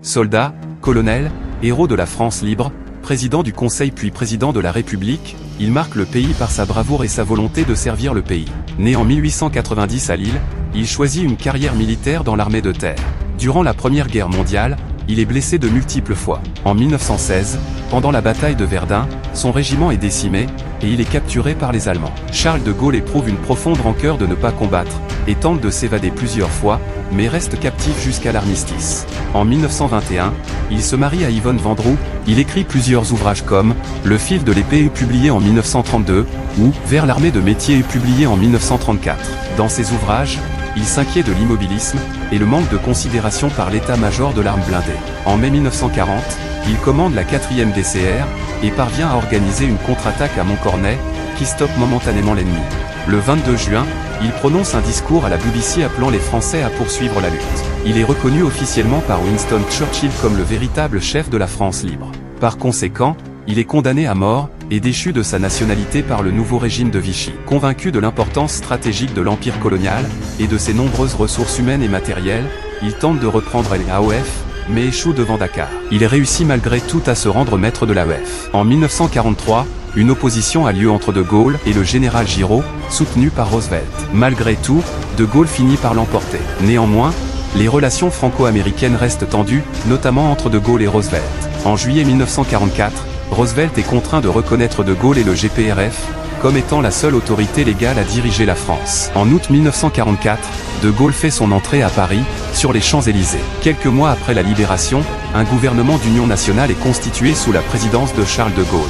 Soldat, colonel, héros de la France libre, président du Conseil puis président de la République, il marque le pays par sa bravoure et sa volonté de servir le pays. Né en 1890 à Lille, il choisit une carrière militaire dans l'armée de terre. Durant la Première Guerre mondiale, il est blessé de multiples fois. En 1916, pendant la bataille de Verdun, son régiment est décimé, et il est capturé par les Allemands. Charles de Gaulle éprouve une profonde rancœur de ne pas combattre, et tente de s'évader plusieurs fois, mais reste captif jusqu'à l'armistice. En 1921, il se marie à Yvonne Vendroux, il écrit plusieurs ouvrages comme « Le fil de l'épée » publié en 1932, ou « Vers l'armée de métier » publié en 1934. Dans ces ouvrages, il s'inquiète de l'immobilisme, et le manque de considération par l'état-major de l'arme blindée. En mai 1940, il commande la 4e DCR, et parvient à organiser une contre-attaque à Montcornet, qui stoppe momentanément l'ennemi. Le 22 juin, il prononce un discours à la BBC appelant les Français à poursuivre la lutte. Il est reconnu officiellement par Winston Churchill comme le véritable chef de la France libre. Par conséquent, il est condamné à mort, et déchu de sa nationalité par le nouveau régime de Vichy. Convaincu de l'importance stratégique de l'empire colonial, et de ses nombreuses ressources humaines et matérielles, il tente de reprendre l'AOF, mais échoue devant Dakar. Il réussit malgré tout à se rendre maître de l'AOF. En 1943, une opposition a lieu entre De Gaulle et le général Giraud, soutenu par Roosevelt. Malgré tout, De Gaulle finit par l'emporter. Néanmoins, les relations franco-américaines restent tendues, notamment entre De Gaulle et Roosevelt. En juillet 1944, Roosevelt est contraint de reconnaître De Gaulle et le GPRF comme étant la seule autorité légale à diriger la France. En août 1944, De Gaulle fait son entrée à Paris, sur les Champs-Élysées. Quelques mois après la libération, un gouvernement d'union nationale est constitué sous la présidence de Charles de Gaulle.